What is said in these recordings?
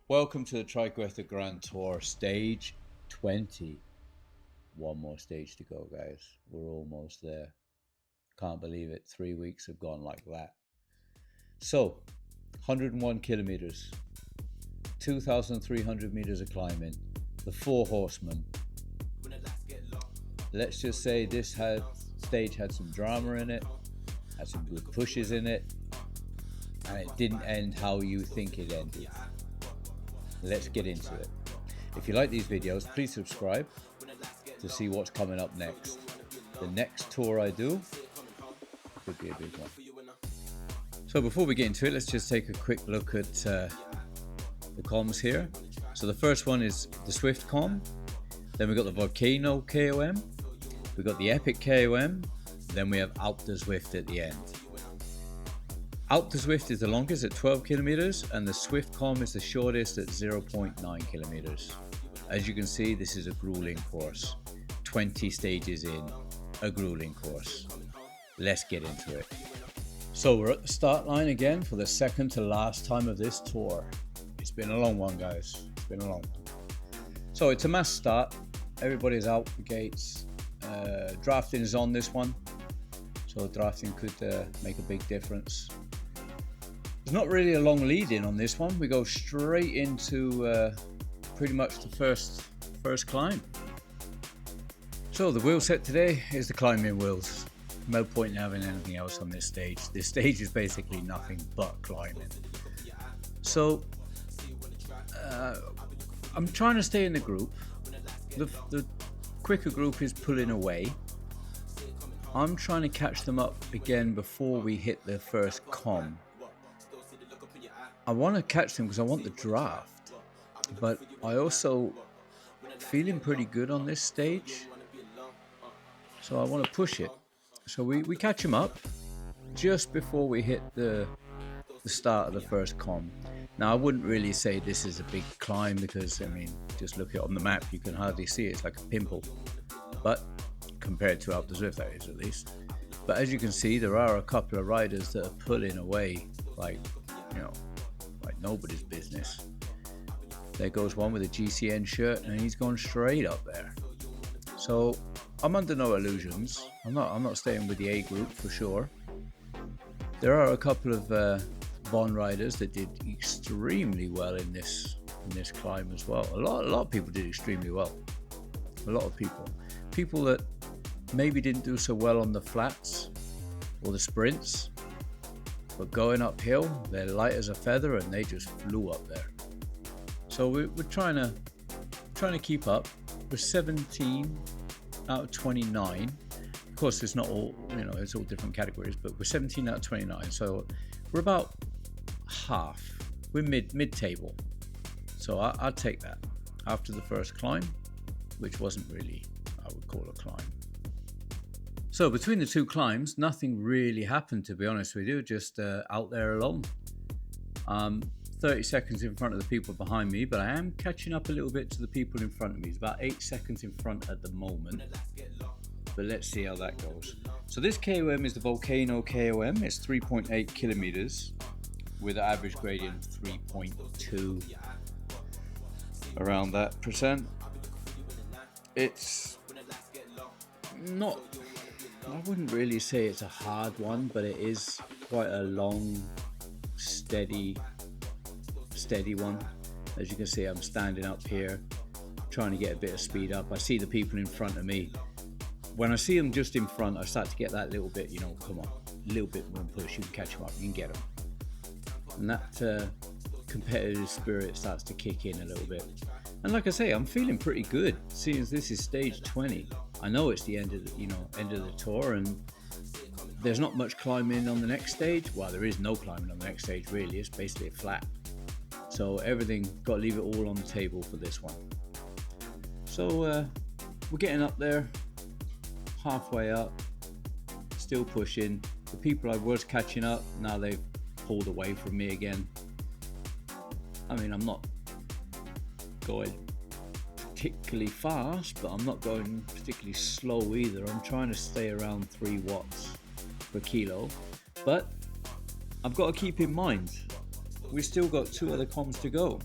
Welcome to the Triqua Grand Tour, stage 20. One more stage to go, guys. We're almost there. Can't believe it. 3 weeks have gone like that. So, 101 kilometers, 2,300 meters of climbing, the Four Horsemen. Let's just say this stage had some drama in it, had some good pushes in it, and it didn't end how you think it ended. Let's get into it. If you like these videos, please subscribe to see what's coming up next. The next tour I do could be a big one. So before we get into it, let's just take a quick look at the comms here. So the first one is the Zwift com. Then we've got the Volcano KOM. We've got the Epic KOM. Then we have Alpe du Zwift at the end. Alpe du Zwift is the longest at 12 kilometers and the Zwift com is the shortest at 0.9 kilometers. As you can see, this is a grueling course. 20 stages in, a grueling course. Let's get into it. So we're at the start line again for the second to last time of this tour. It's been a long one, guys. It's been a long one. So it's a mass start. Everybody's out the gates. Drafting is on this one. So drafting could make a big difference. There's not really a long lead in on this one. We go straight into pretty much the first climb. So the wheel set today is the climbing wheels. No point in having anything else on this stage. This stage is basically nothing but climbing. So I'm trying to stay in the group. The quicker group is pulling away. I'm trying to catch them up again before we hit the first com. I want to catch them because I want the draft, but I also feeling pretty good on this stage, so I want to push it. So we catch them up just before we hit the start of the first com. Now I wouldn't really say this is a big climb because, I mean, just look at it on the map, you can hardly see it. It's like a pimple, but compared to Alpe du Zwift, that is at least. But as you can see, there are a couple of riders that are pulling away like, you know, like nobody's business. There goes one with a GCN shirt and he's gone straight up there. So I'm under no illusions. I'm not staying with the A group for sure. There are a couple of Bond riders that did extremely well in this climb as well. A lot of people did extremely well. A lot of people that maybe didn't do so well on the flats or the sprints, but going uphill, they're light as a feather and they just flew up there. So we're trying to keep up. We're 17 out of 29. Of course, it's not all, you know, it's all different categories, but we're 17 out of 29. So we're about half. We're mid-table. So I'd take that after the first climb, which wasn't really, I would call a climb. So between the two climbs, nothing really happened, to be honest with you, just out there alone. 30 seconds in front of the people behind me, but I am catching up a little bit to the people in front of me. It's about 8 seconds in front at the moment, but let's see how that goes. So this KOM is the Volcano KOM. It's 3.8 kilometers with an average gradient of 3.2, around that percent. It's not, I wouldn't really say it's a hard one, but it is quite a long, steady one. As you can see, I'm standing up here, trying to get a bit of speed up. I see the people in front of me. When I see them just in front, I start to get that little bit, you know, come on, a little bit more push. You can catch them up, you can get them. And that competitive spirit starts to kick in a little bit. And like I say, I'm feeling pretty good, seeing as this is stage 20. I know it's the end of the tour, and there's not much climbing on the next stage. Well, there is no climbing on the next stage, really. It's basically a flat. So everything, got to leave it all on the table for this one. So we're getting up there, halfway up, still pushing. The people I was catching up, now they've pulled away from me again. I mean, I'm not going particularly fast, but I'm not going particularly slow either. I'm trying to stay around 3 watts per kilo, but I've got to keep in mind we still got 2 other comms to go.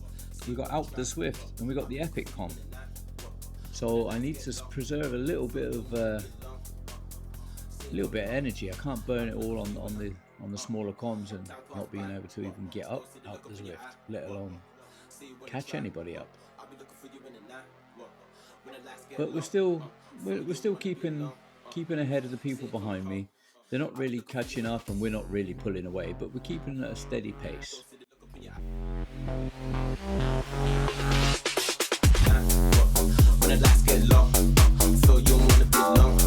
We got Alpe du Zwift and we got the Epic comm. So I need to preserve a little bit of energy. I can't burn it all on the smaller comms and not being able to even get up Alpe du Zwift, let alone catch anybody up. But we're still keeping ahead of the people behind me. They're not really catching up and we're not really pulling away, but we're keeping at a steady pace. When the lights get low, feel you wanna be long.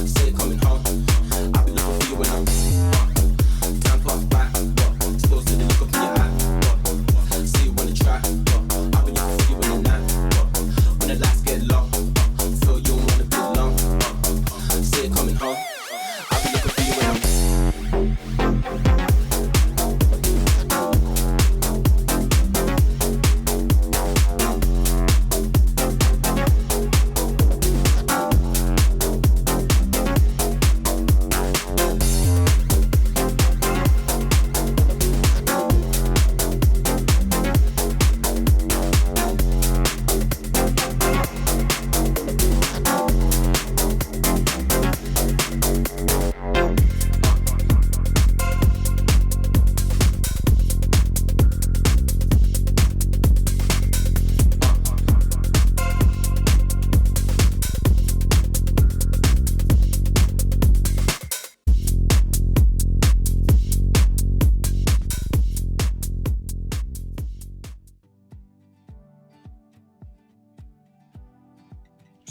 Say you're coming home, I'll be looking for you when I'm time pass by. Still see the look up in your eye. See you wanna try, I'll be looking for you in the night. When the lights get low, feel you wanna be long. Say you're coming home, I'll be looking for you when I'm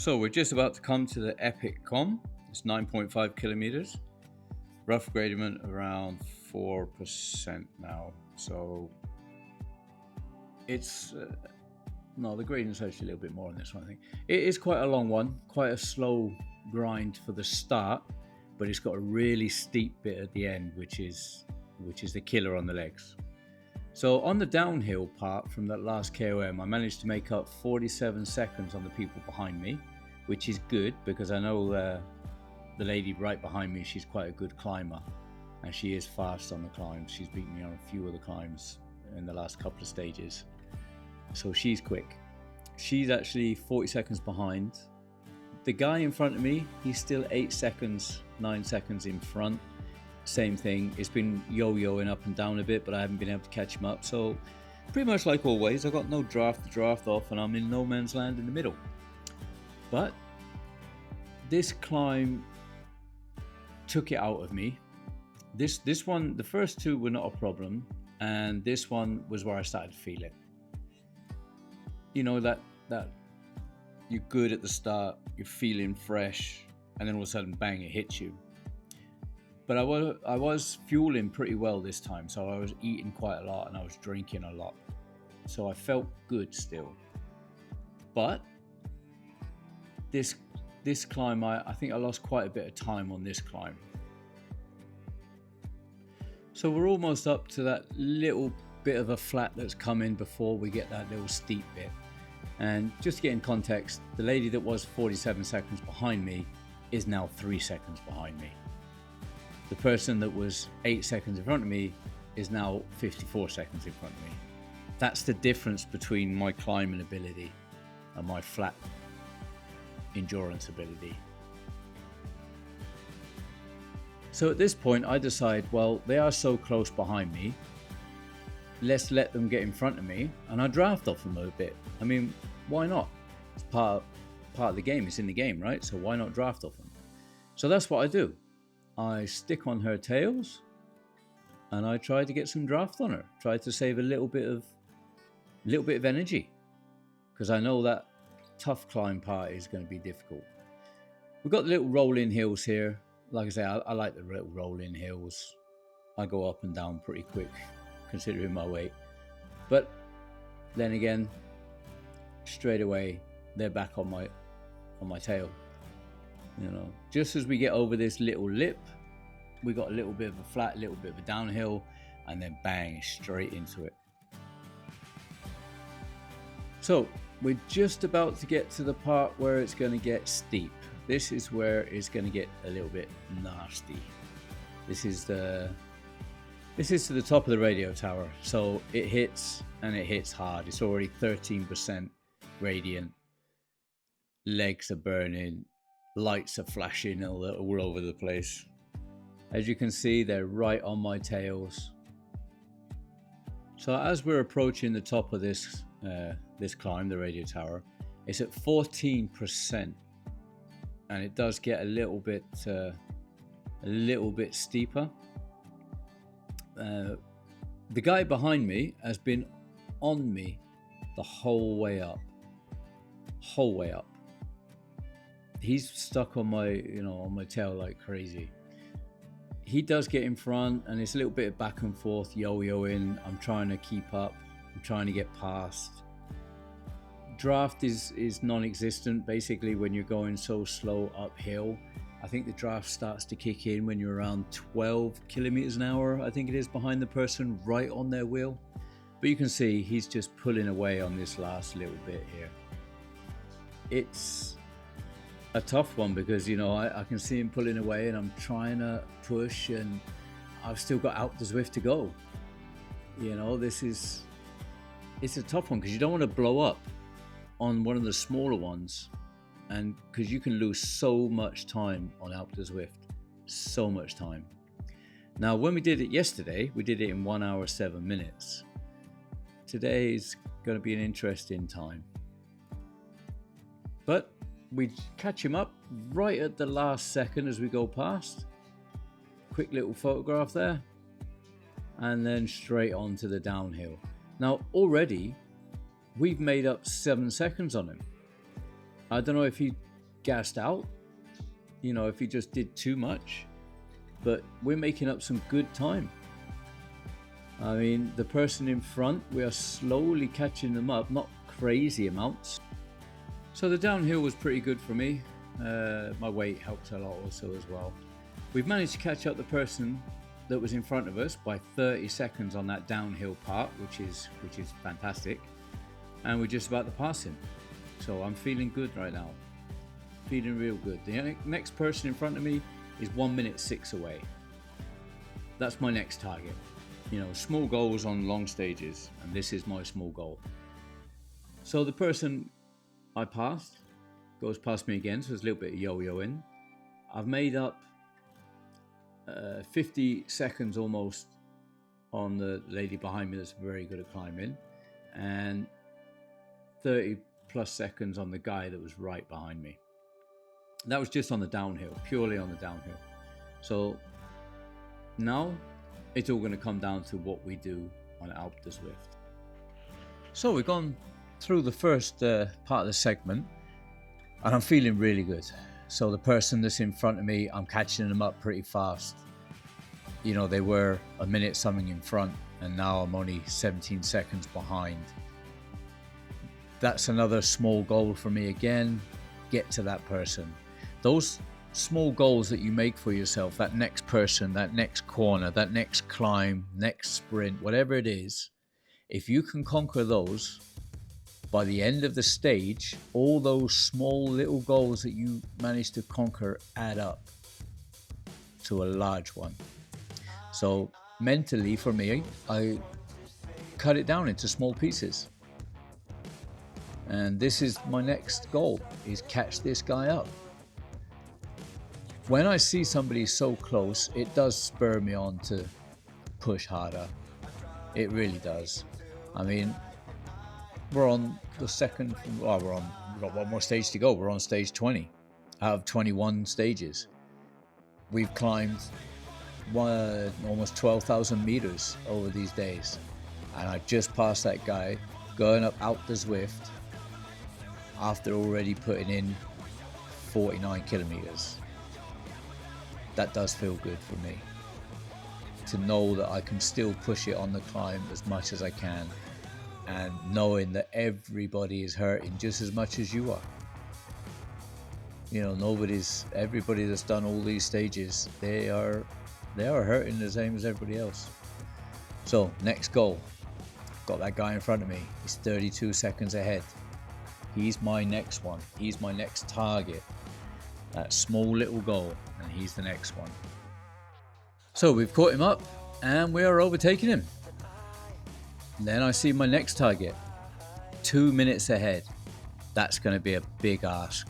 So we're just about to come to the Epic comm. It's 9.5 kilometers. Rough gradient around 4% now. So it's, no, the gradient's actually a little bit more on this one, I think. It is quite a long one, quite a slow grind for the start, but it's got a really steep bit at the end, which is the killer on the legs. So on the downhill part from that last KOM, I managed to make up 47 seconds on the people behind me, which is good because I know the lady right behind me, she's quite a good climber and she is fast on the climbs. She's beaten me on a few of the climbs in the last couple of stages. So she's quick. She's actually 40 seconds behind. The guy in front of me, he's still 8 seconds, 9 seconds in front. Same thing, it's been yo-yoing up and down a bit, but I haven't been able to catch him up. So pretty much like always, I've got no draft to draft off and I'm in no man's land in the middle. But this climb took it out of me. This one, the first 2 were not a problem, and this one was where I started to feel it. You know, that you're good at the start, you're feeling fresh, and then all of a sudden, bang, it hits you. But I was fueling pretty well this time, so I was eating quite a lot and I was drinking a lot. So I felt good still. But this climb, I think I lost quite a bit of time on this climb. So we're almost up to that little bit of a flat that's coming before we get that little steep bit. And just to get in context, the lady that was 47 seconds behind me is now 3 seconds behind me. The person that was 8 seconds in front of me is now 54 seconds in front of me. That's the difference between my climbing ability and my flat endurance ability. So at this point I decide, well, they are so close behind me, let's let them get in front of me and I draft off them a bit. I mean, why not? It's part of the game, it's in the game, right? So why not draft off them? So that's what I do. I stick on her tails and I try to get some draft on her, try to save a little bit of energy, because I know that tough climb part is going to be difficult. We've got the little rolling hills here. Like I say, I like the little rolling hills. I go up and down pretty quick considering my weight, but then again, straight away they're back on my tail. You know, just as we get over this little lip, we got a little bit of a flat, a little bit of a downhill, and then bang, straight into it. So we're just about to get to the part where it's going to get steep. This is where it's going to get a little bit nasty. This is the This is to the top of the radio tower, so it hits, and it hits hard. It's already 13% radiant. Legs are burning, lights are flashing all over the place. As you can see, they're right on my tails. So as we're approaching the top of this climb, the radio tower, it's at 14%, and it does get a little bit steeper. The guy behind me has been on me the whole way up. He's stuck on my tail like crazy. He does get in front, and it's a little bit of back and forth, yo-yoing. I'm trying to keep up. I'm trying to get past. Draft is non-existent basically when you're going so slow uphill. I think the draft starts to kick in when you're around 12 kilometers an hour, I think it is, behind the person right on their wheel. But you can see he's just pulling away on this last little bit here. It's a tough one because, I can see him pulling away, and I'm trying to push, and I've still got Alpe du Zwift to go. It's a tough one because you don't want to blow up on one of the smaller ones, and because you can lose so much time on Alpe du Zwift, so much time. Now, when we did it yesterday, we did it in 1 hour 7 minutes. Today is going to be an interesting time, but we catch him up right at the last second as we go past. Quick little photograph there, and then straight on to the downhill. Now already we've made up 7 seconds on him. I don't know if he gassed out, if he just did too much, but we're making up some good time. I mean, the person in front, we are slowly catching them up, not crazy amounts. So the downhill was pretty good for me. My weight helped a lot also as well. We've managed to catch up the person that was in front of us by 30 seconds on that downhill part, which is fantastic. And we're just about to pass him. So I'm feeling good right now. Feeling real good. The next person in front of me is 1 minute 6 away. That's my next target. Small goals on long stages, and this is my small goal. So the person I passed goes past me again, so there's a little bit of yo-yoing. I've made up 50 seconds almost on the lady behind me that's very good at climbing, and 30 plus seconds on the guy that was right behind me. That was just on the downhill, purely on the downhill. So now it's all going to come down to what we do on Alpe du Zwift. So we've gone through the first part of the segment, and I'm feeling really good. So the person that's in front of me, I'm catching them up pretty fast. They were a minute something in front, and now I'm only 17 seconds behind. That's another small goal for me again. Get to that person. Those small goals that you make for yourself, that next person, that next corner, that next climb, next sprint, whatever it is, if you can conquer those, by the end of the stage, all those small little goals that you manage to conquer add up to a large one. So mentally for me, I cut it down into small pieces. And this is my next goal, is catch this guy up. When I see somebody so close, it does spur me on to push harder. It really does. I mean, we're on the second, we've got one more stage to go. We're on stage 20 out of 21 stages. We've climbed almost 12,000 meters over these days. And I just passed that guy going up Alpe du Zwift after already putting in 49 kilometers. That does feel good for me, to know that I can still push it on the climb as much as I can, and knowing that everybody is hurting just as much as you are. Everybody that's done all these stages, they are hurting the same as everybody else. So next goal, got that guy in front of me. He's 32 seconds ahead. He's my next one. He's my next target. That small little goal, and he's the next one. So we've caught him up. And we are overtaking him. And then I see my next target, 2 minutes ahead. That's going to be a big ask.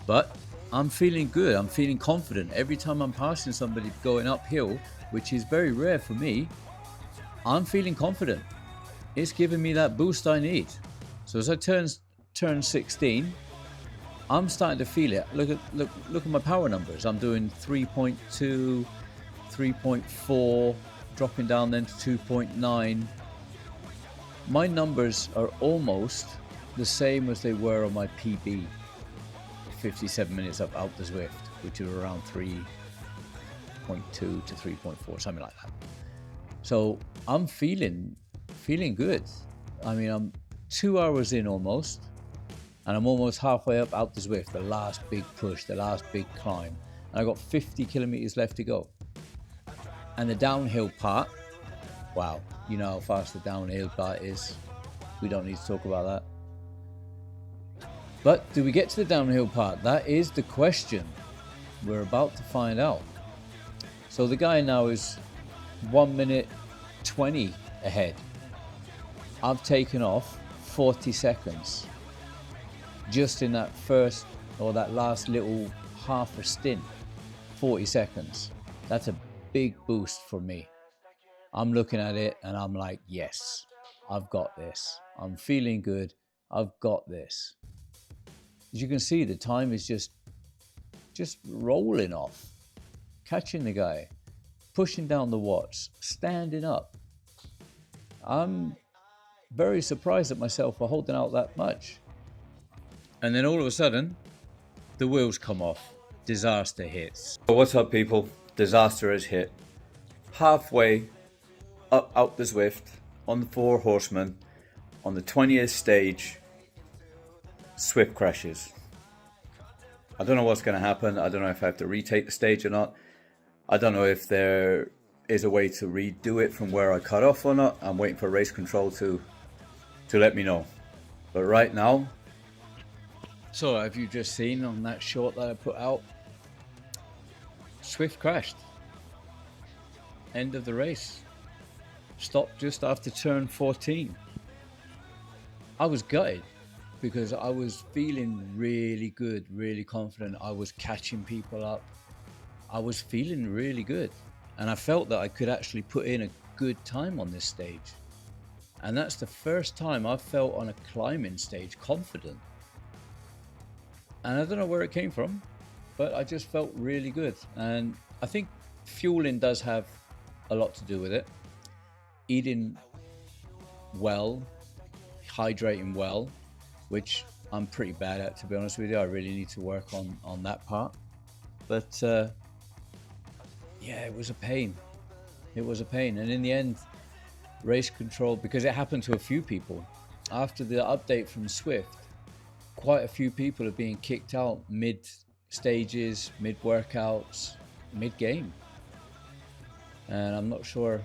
But I'm feeling good. I'm feeling confident. Every time I'm passing somebody going uphill, which is very rare for me, I'm feeling confident. It's giving me that boost I need. So as I turn 16, I'm starting to feel it. Look at my power numbers. I'm doing 3.2, 3.4, dropping down then to 2.9. My numbers are almost the same as they were on my PB, 57 minutes up Alpe du Zwift, which is around 3.2 to 3.4, something like that. So I'm feeling good. I mean, I'm 2 hours in almost, and I'm almost halfway up Alpe du Zwift, the last big push, the last big climb. And I've got 50 kilometers left to go. And the downhill part, wow, you know how fast the downhill part is. We don't need to talk about that. But do we get to the downhill part? That is the question. We're about to find out. So the guy now is 1 minute 20 ahead. I've taken off 40 seconds just in that first or that last little half a stint. 40 seconds. That's a big boost for me. I'm looking at it and I'm like, yes, I've got this. I'm feeling good. I've got this. As you can see, the time is just rolling off, catching the guy, pushing down the watts, standing up. I'm very surprised at myself for holding out that much. And then all of a sudden, the wheels come off. Disaster hits. What's up, people? Disaster has hit. Halfway up the Zwift on the Four Horsemen on the 20th stage. Zwift crashes. I don't know what's going to happen. I don't know if I have to retake the stage or not. I don't know if there is a way to redo it from where I cut off or not. I'm waiting for race control to let me know. But right now, so have you just seen on that short that I put out? Zwift crashed. End of the race. Stopped just after turn 14. I was gutted, because I was feeling really good, really confident. I was catching people up. I was feeling really good. And I felt that I could actually put in a good time on this stage. And that's the first time I've felt on a climbing stage confident. And I don't know where it came from, but I just felt really good. And I think fueling does have a lot to do with it. Eating well, hydrating well, which I'm pretty bad at, to be honest with you. I really need to work on that part. But yeah, it was a pain. It was a pain. And in the end, race control, because it happened to a few people. After the update from Zwift, quite a few people are being kicked out mid-stages, mid-workouts, mid-game. And I'm not sure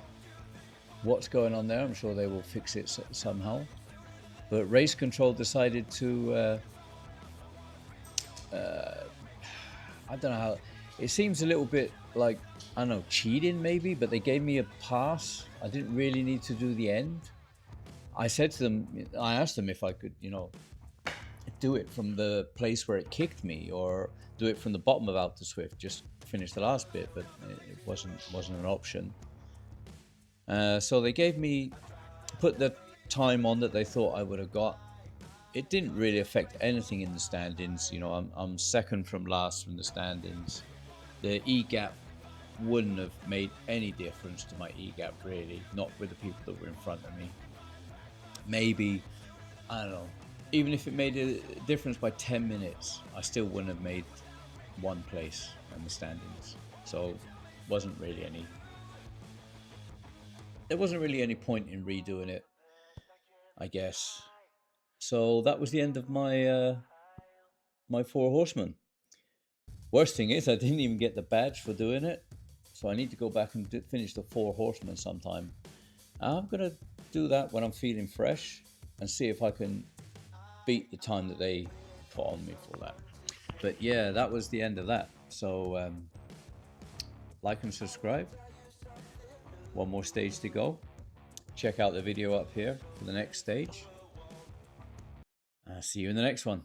what's going on there. I'm sure they will fix it somehow. But race control decided to, I don't know how, it seems a little bit like, I don't know, cheating maybe, but they gave me a pass. I didn't really need to do the end. I said to them, I asked them if I could, you know, do it from the place where it kicked me, or do it from the bottom of Alpe du Zwift, just finish the last bit, but it wasn't an option. So they gave me, put the time on that they thought I would have got. It didn't really affect anything in the standings. You know, I'm second from last from the standings. The E-gap wouldn't have made any difference to my E-gap, really, not with the people that were in front of me. Maybe, I don't know, even if it made a difference by 10 minutes, I still wouldn't have made one place in the standings. So there wasn't really any point in redoing it, I guess. So that was the end of my my Four Horsemen. Worst thing is I didn't even get the badge for doing it, so I need to go back and finish the Four Horsemen sometime. I'm gonna do that when I'm feeling fresh and see if I can beat the time that they put on me for that. But yeah, that was the end of that. So like and subscribe. One more stage to go. Check out the video up here for the next stage. I'll see you in the next one.